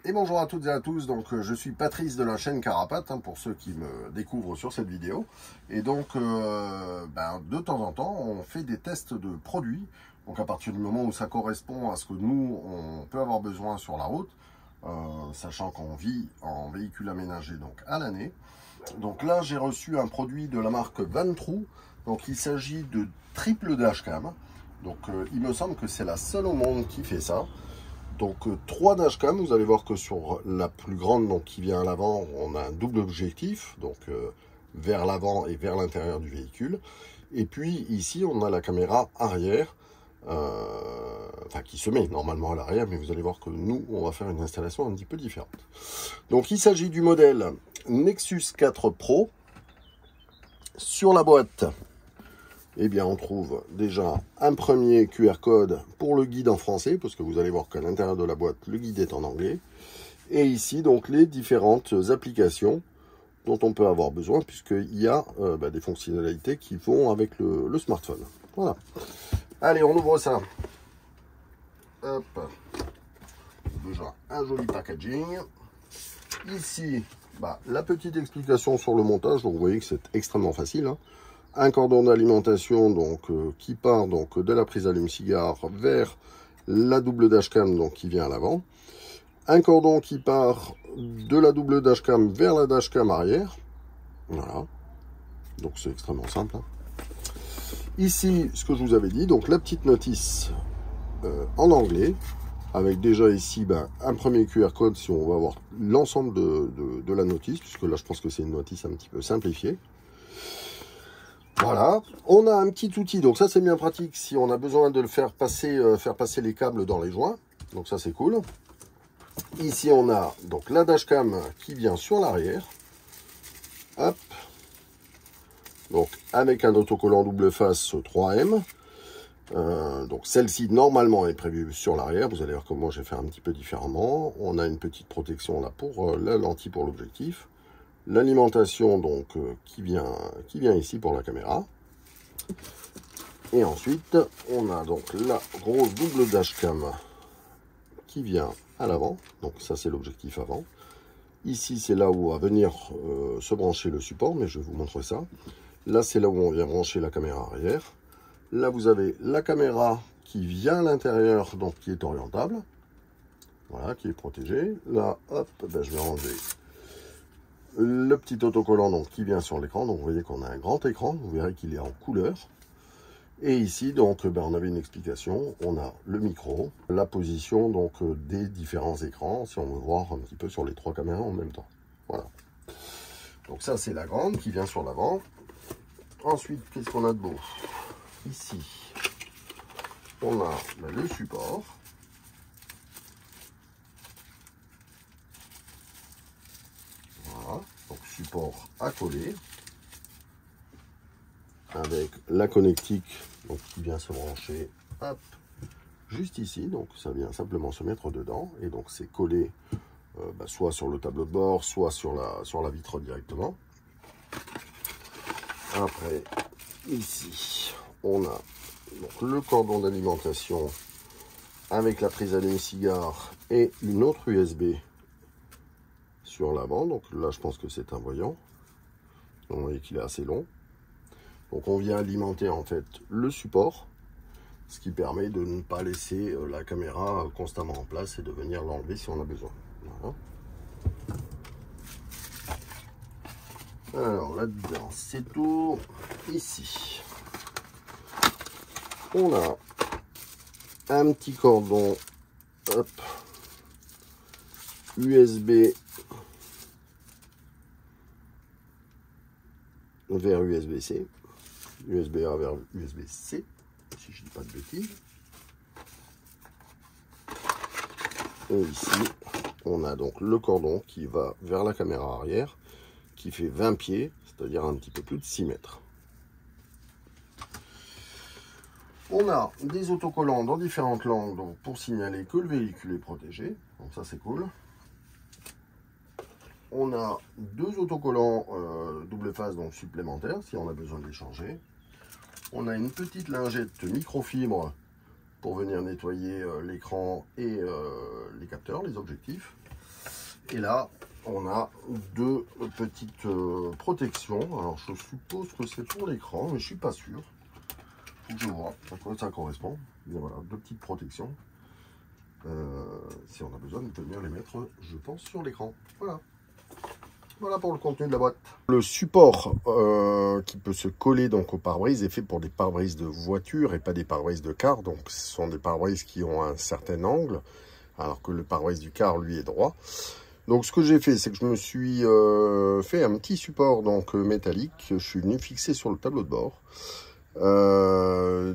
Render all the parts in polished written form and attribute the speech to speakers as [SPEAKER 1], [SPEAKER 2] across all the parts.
[SPEAKER 1] Et bonjour à toutes et à tous, donc je suis Patrice de la chaîne Carapace, pour ceux qui me découvrent sur cette vidéo. Et donc, de temps en temps, on fait des tests de produits. Donc à partir du moment où ça correspond à ce que nous, on peut avoir besoin sur la route, sachant qu'on vit en véhicule aménagé donc à l'année. Donc là, j'ai reçu un produit de la marque Vantrue. Donc il s'agit de triple dashcam. Donc il me semble que c'est la seule au monde qui fait ça. Donc 3 dashcam, vous allez voir que sur la plus grande, donc qui vient à l'avant, on a un double objectif, donc vers l'avant et vers l'intérieur du véhicule. Et puis ici, on a la caméra arrière, qui se met normalement à l'arrière, mais vous allez voir que nous, on va faire une installation un petit peu différente. Donc il s'agit du modèle Nexus 4 Pro. Sur la boîte, eh bien, on trouve déjà un premier QR code pour le guide en français, parce que vous allez voir qu'à l'intérieur de la boîte, le guide est en anglais. Et ici, donc, les différentes applications dont on peut avoir besoin, puisqu'il y a des fonctionnalités qui vont avec le smartphone. Voilà. Allez, on ouvre ça. Hop. Déjà, un joli packaging. Ici, la petite explication sur le montage. Donc, vous voyez que c'est extrêmement facile, hein. Un cordon d'alimentation qui part donc de la prise allume-cigare vers la double dashcam donc qui vient à l'avant. Un cordon qui part de la double dashcam vers la dashcam arrière. Voilà. Donc c'est extrêmement simple, hein. Ici, ce que je vous avais dit, donc la petite notice en anglais, avec déjà ici un premier QR code si on va avoir l'ensemble de la notice, puisque là je pense que c'est une notice un petit peu simplifiée. Voilà, on a un petit outil, donc ça c'est bien pratique si on a besoin de le faire passer les câbles dans les joints, donc ça c'est cool. Ici on a donc la dashcam qui vient sur l'arrière, hop, donc avec un autocollant double face 3M, donc celle-ci normalement est prévue sur l'arrière, vous allez voir que moi j'ai fait un petit peu différemment. On a une petite protection là pour la lentille pour l'objectif. L'alimentation donc qui vient ici pour la caméra. Et ensuite, on a donc la grosse double dashcam qui vient à l'avant. Donc ça c'est l'objectif avant. Ici c'est là où va venir se brancher le support, mais je vais vous montrer ça. Là c'est là où on vient brancher la caméra arrière. Là vous avez la caméra qui vient à l'intérieur, donc qui est orientable. Voilà, qui est protégée. Là, hop, je vais enlever le petit autocollant donc qui vient sur l'écran. Donc vous voyez qu'on a un grand écran, vous verrez qu'il est en couleur. Et ici donc on avait une explication, on a le micro, la position donc des différents écrans si on veut voir un petit peu sur les 3 caméras en même temps. Voilà. Donc ça c'est la grande qui vient sur l'avant. Ensuite, qu'est-ce qu'on a de beau? Ici on a le support. Donc support à coller avec la connectique donc qui vient se brancher hop, juste ici, donc ça vient simplement se mettre dedans et donc c'est collé soit sur le tableau de bord, soit sur la vitre directement. Après ici on a donc le cordon d'alimentation avec la prise allume-cigare et une autre USB sur l'avant. Donc là je pense que c'est un voyant, donc vous voyez qu'il est assez long. Donc on vient alimenter en fait le support, ce qui permet de ne pas laisser la caméra constamment en place et de venir l'enlever si on a besoin. Voilà. Alors là-dedans c'est tout. Ici on a un petit cordon, hop, USB vers USB-C, USB-A vers USB-C, si je dis pas de bêtises. Et ici, on a donc le cordon qui va vers la caméra arrière, qui fait 20 pieds, c'est-à-dire un petit peu plus de 6 mètres. On a des autocollants dans différentes langues donc pour signaler que le véhicule est protégé, donc ça c'est cool. On a 2 autocollants double face donc supplémentaires si on a besoin de les changer. On a une petite lingette microfibre pour venir nettoyer l'écran et les capteurs, les objectifs. Et là, on a deux petites protections. Alors, je suppose que c'est pour l'écran, mais je suis pas sûr. Faut que je vois à quoi ça correspond. Mais voilà, deux petites protections. Si on a besoin de venir les mettre, je pense, sur l'écran. Voilà. Voilà pour le contenu de la boîte. Le support qui peut se coller donc au pare-brise est fait pour des pare-brises de voiture et pas des pare-brises de car. Donc ce sont des pare-brises qui ont un certain angle, alors que le pare-brise du car lui est droit. Donc ce que j'ai fait, c'est que je me suis fait un petit support donc métallique que je suis venu fixer sur le tableau de bord.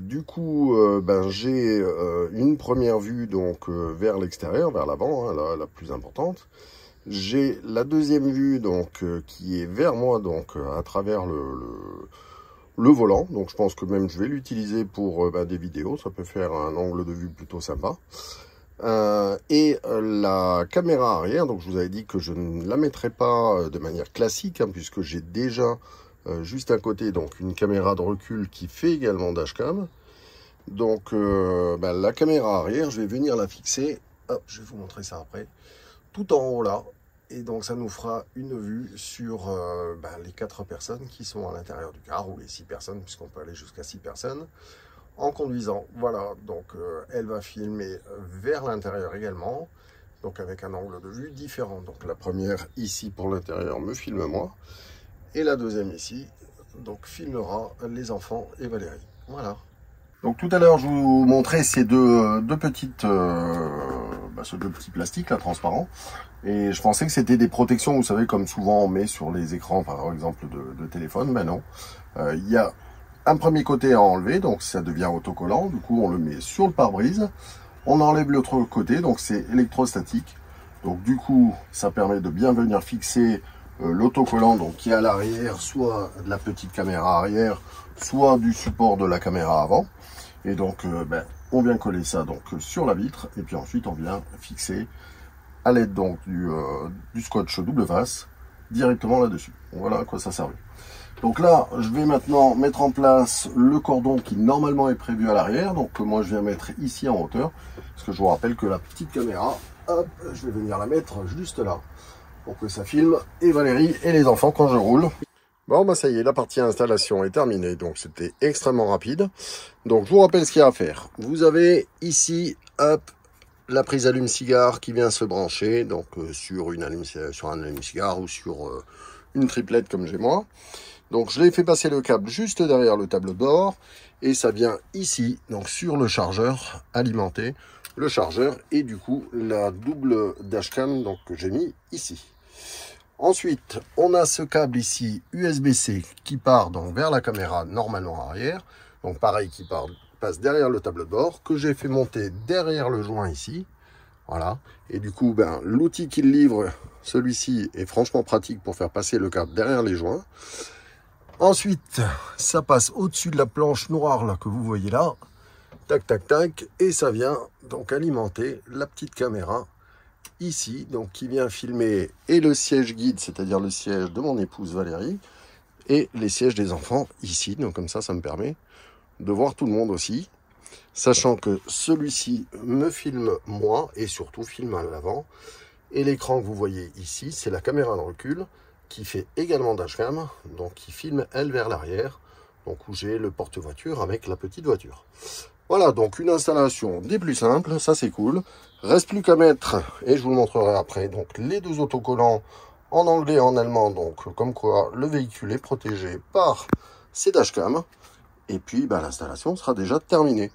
[SPEAKER 1] Du coup, j'ai une première vue donc vers l'extérieur, vers l'avant, hein, la plus importante. J'ai la deuxième vue donc qui est vers moi, donc à travers le volant. Donc je pense que même je vais l'utiliser pour des vidéos. Ça peut faire un angle de vue plutôt sympa. La caméra arrière, donc je vous avais dit que je ne la mettrai pas de manière classique, hein, puisque j'ai déjà juste à côté donc une caméra de recul qui fait également dashcam. Donc la caméra arrière, je vais venir la fixer. Hop, je vais vous montrer ça après. Tout en haut là, et donc ça nous fera une vue sur les 4 personnes qui sont à l'intérieur du car, ou les 6 personnes, puisqu'on peut aller jusqu'à 6 personnes, en conduisant. Voilà, donc elle va filmer vers l'intérieur également, donc avec un angle de vue différent. Donc la première ici pour l'intérieur me filme moi, et la deuxième ici, donc filmera les enfants et Valérie. Voilà. Donc tout à l'heure, je vous montrais ces deux petits plastiques là, transparents. Et je pensais que c'était des protections, vous savez, comme souvent on met sur les écrans, par exemple, de téléphone. Ben non. Il y a un premier côté à enlever, donc ça devient autocollant. Du coup, on le met sur le pare-brise. On enlève l'autre côté, donc c'est électrostatique. Donc du coup, ça permet de bien venir fixer l'autocollant, donc qui est à l'arrière, soit de la petite caméra arrière, soit du support de la caméra avant. Et donc, on vient coller ça donc sur la vitre, et puis ensuite on vient fixer à l'aide donc du scotch double face directement là-dessus. Voilà à quoi ça sert. Donc là, je vais maintenant mettre en place le cordon qui normalement est prévu à l'arrière. Donc moi, je viens mettre ici en hauteur, parce que je vous rappelle que la petite caméra, hop, je vais venir la mettre juste là pour que ça filme et Valérie et les enfants quand je roule. Bon, ça y est, la partie installation est terminée, donc c'était extrêmement rapide. Donc, je vous rappelle ce qu'il y a à faire. Vous avez ici, hop, la prise allume-cigare qui vient se brancher, donc sur un allume-cigare ou sur une triplette comme j'ai moi. Donc, je l'ai fait passer le câble juste derrière le tableau de bord, et ça vient ici, donc sur le chargeur, alimenter le chargeur, et du coup, la double dashcam donc, que j'ai mis ici. Ensuite, on a ce câble ici USB-C qui part donc vers la caméra normalement arrière. Donc pareil, qui passe derrière le tableau de bord, que j'ai fait monter derrière le joint ici. Voilà. Et du coup, l'outil qu'il livre, celui-ci, est franchement pratique pour faire passer le câble derrière les joints. Ensuite, ça passe au-dessus de la planche noire là que vous voyez là. Tac, tac, tac. Et ça vient donc alimenter la petite caméra ici, donc qui vient filmer et le siège guide, c'est-à-dire le siège de mon épouse Valérie, et les sièges des enfants ici. Donc comme ça me permet de voir tout le monde aussi, sachant que celui-ci me filme moi et surtout filme à l'avant. Et l'écran que vous voyez ici, c'est la caméra de recul qui fait également dashcam, donc qui filme elle vers l'arrière, donc où j'ai le porte-voiture avec la petite voiture. Voilà, donc une installation des plus simples, ça c'est cool. Reste plus qu'à mettre, et je vous le montrerai après, donc les deux autocollants en anglais et en allemand, donc comme quoi le véhicule est protégé par ces dashcams. Et puis l'installation sera déjà terminée.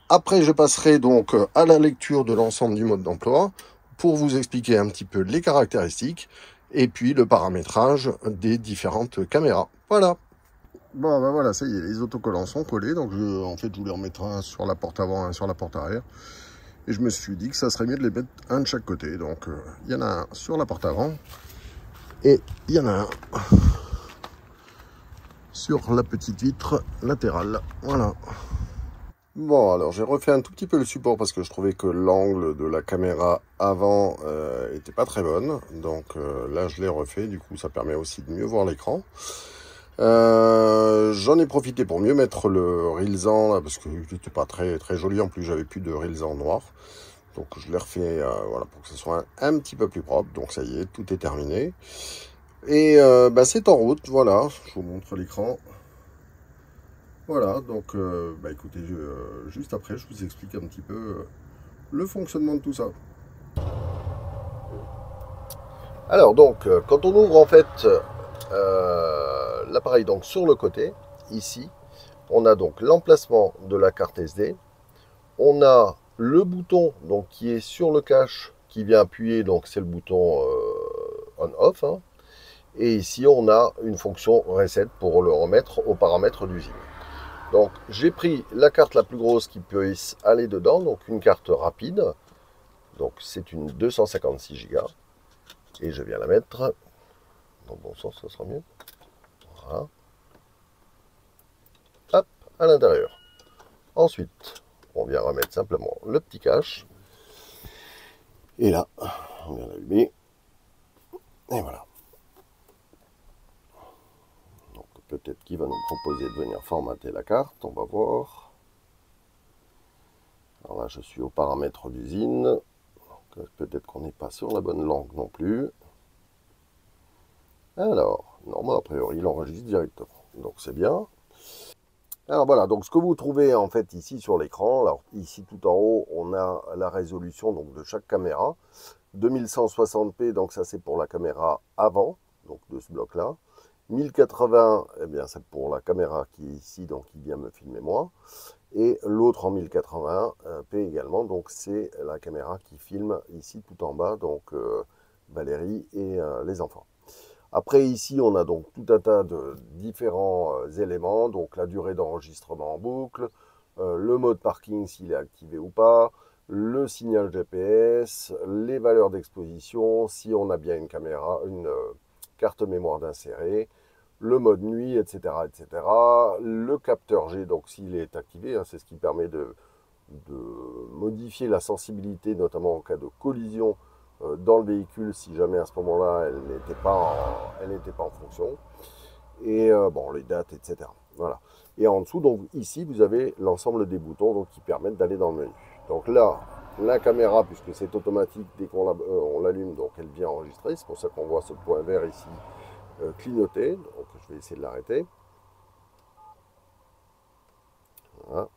[SPEAKER 1] Après, je passerai donc à la lecture de l'ensemble du mode d'emploi pour vous expliquer un petit peu les caractéristiques et puis le paramétrage des différentes caméras. Voilà. Bon, voilà, ça y est, les autocollants sont collés. Donc, en fait, je voulais en mettre un sur la porte avant, un sur la porte arrière. Et je me suis dit que ça serait mieux de les mettre un de chaque côté. Donc, il y en a un sur la porte avant. Et il y en a un sur la petite vitre latérale. Voilà. Bon, alors, j'ai refait un tout petit peu le support parce que je trouvais que l'angle de la caméra avant était pas très bonne. Donc, là, je l'ai refait. Du coup, ça permet aussi de mieux voir l'écran. J'en ai profité pour mieux mettre le rilsan là, parce que c'était pas très joli. En plus, j'avais plus de rilsan noir, Donc je l'ai refait voilà, pour que ce soit un petit peu plus propre. Donc ça y est, tout est terminé. Et bah, c'est en route, voilà, je vous montre l'écran. Voilà, donc bah, écoutez, juste après, je vous explique un petit peu le fonctionnement de tout ça. Alors donc, quand on ouvre en fait l'appareil donc sur le côté, ici, on a donc l'emplacement de la carte SD. On a le bouton donc, qui est sur le cache qui vient appuyer, donc c'est le bouton on-off. Hein. Et ici, on a une fonction reset pour le remettre aux paramètres d'usine. Donc, j'ai pris la carte la plus grosse qui puisse aller dedans, donc une carte rapide. Donc, c'est une 256 Go. Et je viens la mettre dans le bon sens, ça sera mieux. Voilà. Hop, à l'intérieur. Ensuite, on vient remettre simplement le petit cache. Et là, on vient l'allumer. Et voilà. Donc, peut-être qu'il va nous proposer de venir formater la carte. On va voir. Alors là, je suis aux paramètres d'usine. Peut-être qu'on n'est pas sur la bonne langue non plus. Alors, normalement, a priori, il enregistre directement. Donc, c'est bien. Alors voilà, donc ce que vous trouvez en fait ici sur l'écran, alors ici tout en haut, on a la résolution donc, de chaque caméra. 2160p, donc ça c'est pour la caméra avant, donc de ce bloc-là. 1080, eh bien c'est pour la caméra qui est ici, donc qui vient me filmer moi. Et l'autre en 1080p également, donc c'est la caméra qui filme ici tout en bas, donc Valérie et les enfants. Après ici, on a donc tout un tas de différents éléments, donc la durée d'enregistrement en boucle, le mode parking s'il est activé ou pas, le signal GPS, les valeurs d'exposition, si on a bien une caméra, une carte mémoire d'insérer, le mode nuit, etc., etc. Le capteur G, donc s'il est activé, hein, c'est ce qui permet de modifier la sensibilité, notamment en cas de collision dans le véhicule, si jamais à ce moment-là, elle n'était pas en fonction. Et bon, les dates, etc. Voilà. Et en dessous, donc ici, vous avez l'ensemble des boutons donc, qui permettent d'aller dans le menu. Donc là, la caméra, puisque c'est automatique, dès qu'on l'allume, donc elle vient enregistrer. C'est pour ça qu'on voit ce point vert ici clignoter. Donc je vais essayer de l'arrêter. Voilà.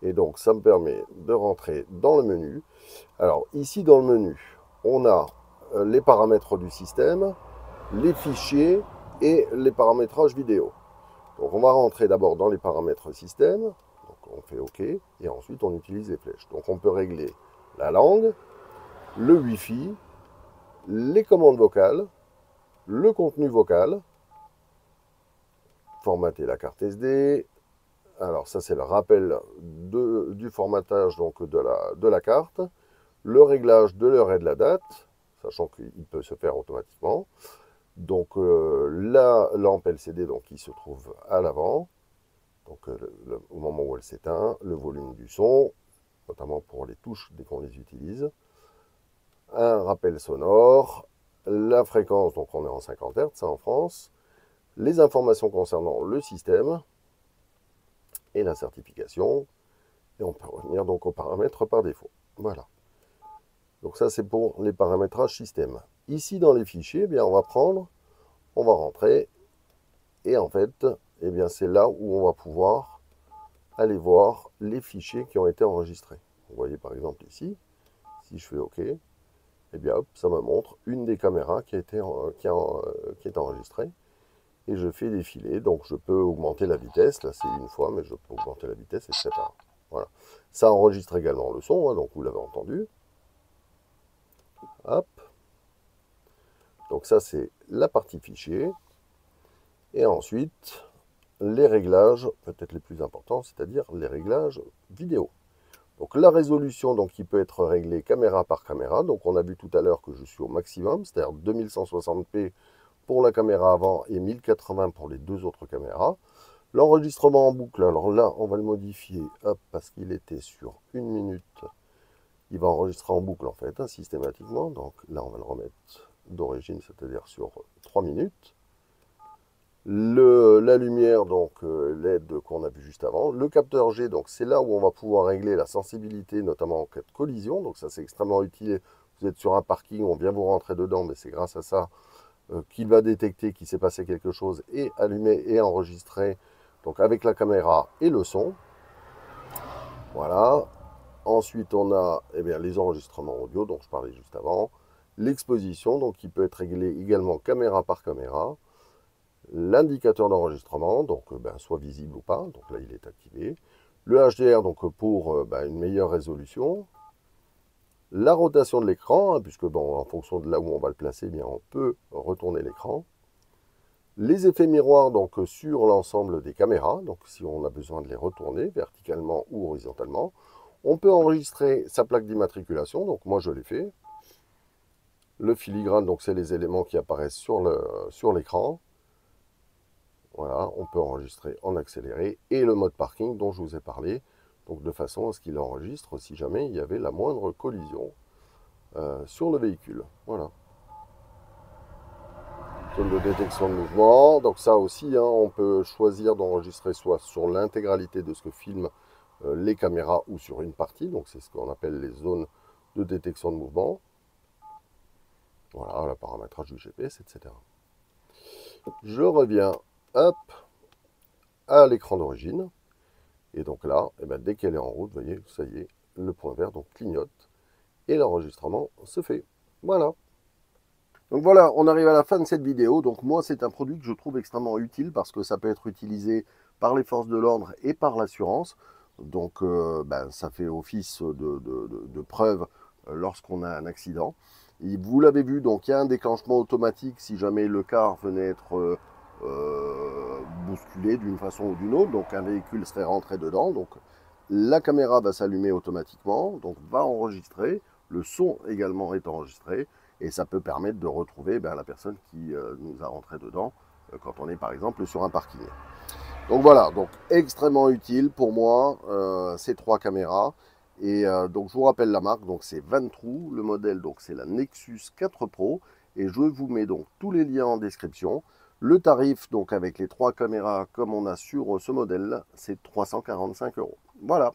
[SPEAKER 1] Et donc ça me permet de rentrer dans le menu. Alors ici dans le menu, on a les paramètres du système, les fichiers et les paramétrages vidéo. Donc on va rentrer d'abord dans les paramètres système, donc on fait OK, et ensuite on utilise les flèches. Donc on peut régler la langue, le Wi-Fi, les commandes vocales, le contenu vocal, formater la carte SD. Alors ça c'est le rappel du formatage donc, de la carte, le réglage de l'heure et de la date, sachant qu'il peut se faire automatiquement. Donc la lampe LCD donc, qui se trouve à l'avant, donc au moment où elle s'éteint, le volume du son, notamment pour les touches dès qu'on les utilise, un rappel sonore, la fréquence, donc on est en 50 Hz en France, les informations concernant le système et la certification, et on peut revenir donc aux paramètres par défaut. Voilà. Donc ça c'est pour les paramétrages système. Ici dans les fichiers, eh bien, on va rentrer, et en fait, eh bien, c'est là où on va pouvoir aller voir les fichiers qui ont été enregistrés. Vous voyez par exemple ici, si je fais OK, eh bien hop, ça me montre une des caméras qui est enregistrée. Et je fais défiler, donc je peux augmenter la vitesse, là c'est une fois, mais je peux augmenter la vitesse, etc. Voilà. Ça enregistre également le son, hein, donc vous l'avez entendu. Hop. Donc ça c'est la partie fichier. Et ensuite, les réglages, peut-être les plus importants, c'est-à-dire les réglages vidéo. Donc la résolution donc, qui peut être réglée caméra par caméra. Donc on a vu tout à l'heure que je suis au maximum, c'est-à-dire 2160p pour la caméra avant et 1080 pour les deux autres caméras. L'enregistrement en boucle, alors là on va le modifier, hop, parce qu'il était sur 1 minute. Il va enregistrer en boucle en fait, hein, systématiquement. Donc là on va le remettre d'origine, c'est-à-dire sur 3 minutes. La lumière, donc LED qu'on a vu juste avant. Le capteur G, donc c'est là où on va pouvoir régler la sensibilité, notamment en cas de collision. Donc ça, c'est extrêmement utile. Vous êtes sur un parking, on vient vous rentrer dedans, mais c'est grâce à ça qu'il va détecter qu'il s'est passé quelque chose et allumer et enregistrer, donc avec la caméra et le son. Voilà. Ensuite, on a eh bien, les enregistrements audio, dont je parlais juste avant. L'exposition, donc qui peut être réglé également caméra par caméra. L'indicateur d'enregistrement, donc soit visible ou pas, donc là il est activé. Le HDR, donc pour une meilleure résolution. La rotation de l'écran, hein, puisque en fonction de là où on va le placer, eh bien, on peut retourner l'écran. Les effets miroirs donc sur l'ensemble des caméras, donc si on a besoin de les retourner verticalement ou horizontalement. On peut enregistrer sa plaque d'immatriculation, donc moi je l'ai fait. Le filigrane, donc c'est les éléments qui apparaissent sur l'écran. Voilà, on peut enregistrer en accéléré. Et le mode parking dont je vous ai parlé, donc de façon à ce qu'il enregistre si jamais il y avait la moindre collision sur le véhicule. Voilà. Zone de détection de mouvement. Donc ça aussi, hein, on peut choisir d'enregistrer soit sur l'intégralité de ce que filment les caméras ou sur une partie. Donc c'est ce qu'on appelle les zones de détection de mouvement. Voilà, le paramétrage du GPS, etc. Je reviens, hop, à l'écran d'origine. Et donc là, eh ben, dès qu'elle est en route, vous voyez, ça y est, le point vert donc clignote et l'enregistrement se fait. Voilà. Donc voilà, on arrive à la fin de cette vidéo. Donc moi, c'est un produit que je trouve extrêmement utile parce que ça peut être utilisé par les forces de l'ordre et par l'assurance. Donc ça fait office de preuve lorsqu'on a un accident. Et vous l'avez vu, donc il y a un déclenchement automatique si jamais le car venait être bousculé d'une façon ou d'une autre. Donc un véhicule serait rentré dedans. Donc la caméra va s'allumer automatiquement, donc va enregistrer. Le son également est enregistré. Et ça peut permettre de retrouver la personne qui nous a rentré dedans quand on est par exemple sur un parking. Donc voilà, donc extrêmement utile pour moi ces trois caméras. Et donc je vous rappelle la marque, donc c'est Vantrue, le modèle donc c'est la Nexus 4 Pro. Et je vous mets donc tous les liens en description. Le tarif donc avec les trois caméras comme on a sur ce modèle, c'est 345 €. Voilà.